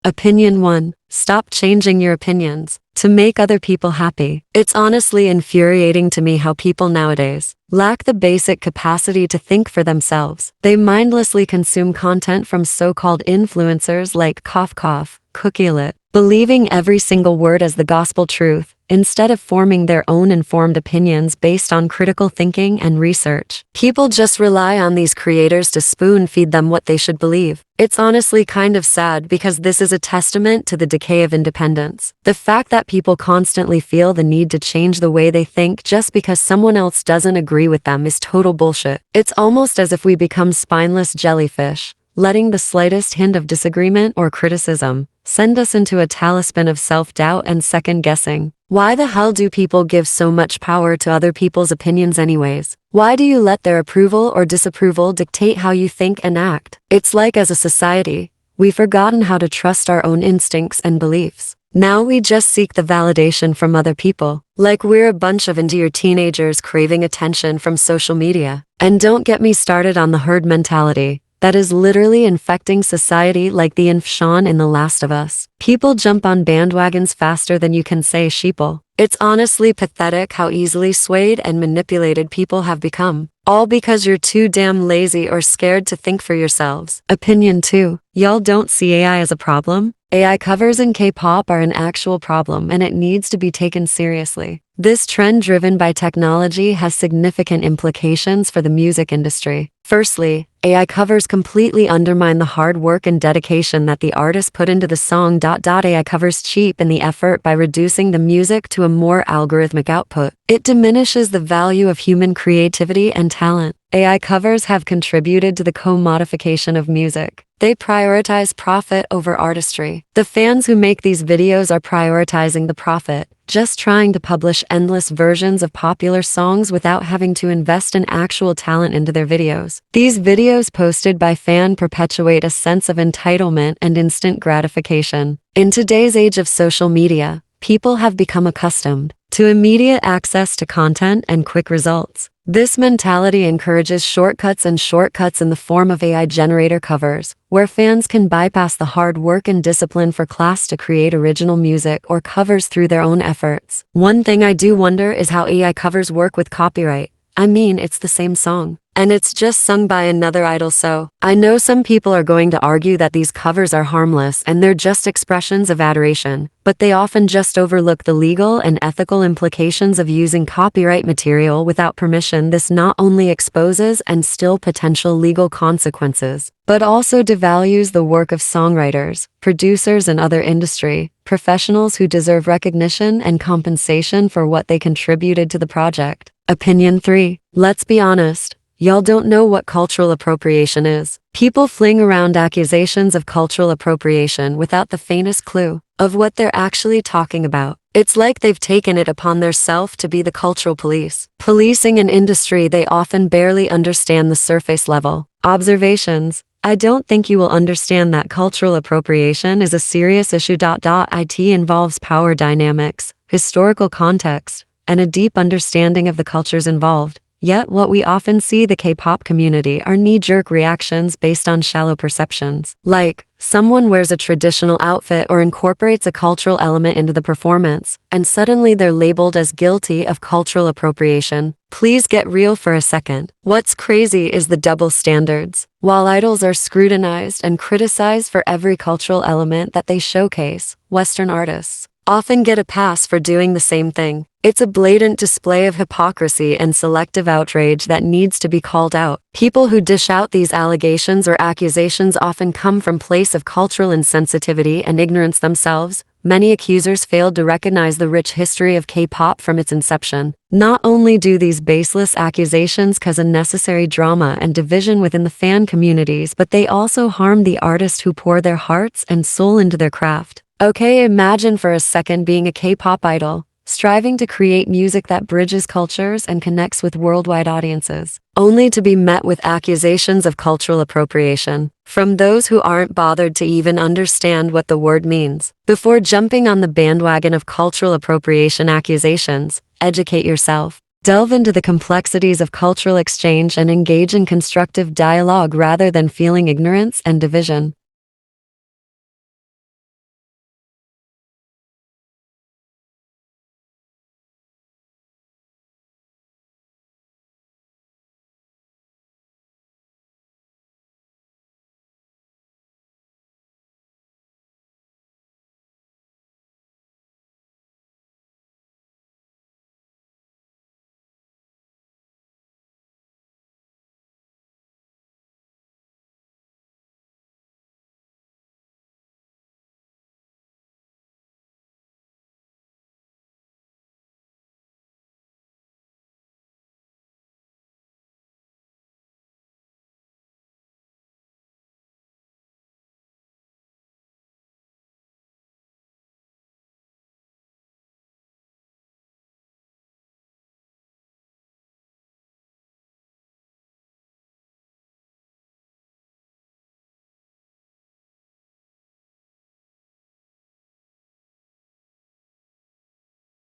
Opinion 1. Stop changing your opinions to make other people happy. It's honestly infuriating to me how people nowadays lack the basic capacity to think for themselves. They mindlessly consume content from so-called influencers like cough cough, Cookielit, believing every single word as the gospel truth, instead of forming their own informed opinions based on critical thinking and research. People just rely on these creators to spoon-feed them what they should believe. It's honestly kind of sad because this is a testament to the decay of independence. The fact that people constantly feel the need to change the way they think just because someone else doesn't agree with them is total bullshit. It's almost as if we become spineless jellyfish, letting the slightest hint of disagreement or criticism send us into a tailspin of self-doubt and second-guessing. Why the hell do people give so much power to other people's opinions anyways? Why do you let their approval or disapproval dictate how you think and act? It's like as a society, we've forgotten how to trust our own instincts and beliefs. Now we just seek the validation from other people, like we're a bunch of into-your teenagers craving attention from social media. And don't get me started on the herd mentality that is literally infecting society like the Enhypen in The Last of Us. People jump on bandwagons faster than you can say sheeple. It's honestly pathetic how easily swayed and manipulated people have become, all because you're too damn lazy or scared to think for yourselves. Opinion 2. Y'all don't see AI as a problem? AI covers in K-pop are an actual problem and it needs to be taken seriously. This trend driven by technology has significant implications for the music industry. Firstly, AI covers completely undermine the hard work and dedication that the artist put into the song. AI covers cheapen the effort by reducing the music to a more algorithmic output. It diminishes the value of human creativity and talent. AI covers have contributed to the commodification of music. They prioritize profit over artistry. The fans who make these videos are prioritizing the profit, just trying to publish endless versions of popular songs without having to invest in actual talent into their videos. These videos posted by fans perpetuate a sense of entitlement and instant gratification. In today's age of social media, people have become accustomed to immediate access to content and quick results. This mentality encourages shortcuts in the form of AI generator covers, where fans can bypass the hard work and discipline for class to create original music or covers through their own efforts. One thing I do wonder is how AI covers work with copyright. I mean, it's the same song, and it's just sung by another idol, so I know some people are going to argue that these covers are harmless and they're just expressions of adoration, but they often just overlook the legal and ethical implications of using copyright material without permission. This not only exposes and still potential legal consequences, but also devalues the work of songwriters, producers, and other industry professionals who deserve recognition and compensation for what they contributed to the project. Opinion 3. Let's be honest. Y'all don't know what cultural appropriation is. People fling around accusations of cultural appropriation without the faintest clue of what they're actually talking about. It's like they've taken it upon theirself to be the cultural police, policing an industry they often barely understand the surface level. Observations. I don't think you will understand that cultural appropriation is a serious issue. It involves power dynamics, historical context, and a deep understanding of the cultures involved. Yet what we often see the K-pop community are knee-jerk reactions based on shallow perceptions. Like, someone wears a traditional outfit or incorporates a cultural element into the performance, and suddenly they're labeled as guilty of cultural appropriation. Please get real for a second. What's crazy is the double standards. While idols are scrutinized and criticized for every cultural element that they showcase, Western artists often get a pass for doing the same thing. It's a blatant display of hypocrisy and selective outrage that needs to be called out. People who dish out these allegations or accusations often come from a place of cultural insensitivity and ignorance themselves. Many accusers failed to recognize the rich history of K-pop from its inception. Not only do these baseless accusations cause unnecessary drama and division within the fan communities, but they also harm the artists who pour their hearts and soul into their craft. Okay, imagine for a second being a K-pop idol, striving to create music that bridges cultures and connects with worldwide audiences, only to be met with accusations of cultural appropriation from those who aren't bothered to even understand what the word means. Before jumping on the bandwagon of cultural appropriation accusations, educate yourself. Delve into the complexities of cultural exchange and engage in constructive dialogue rather than feeling ignorance and division.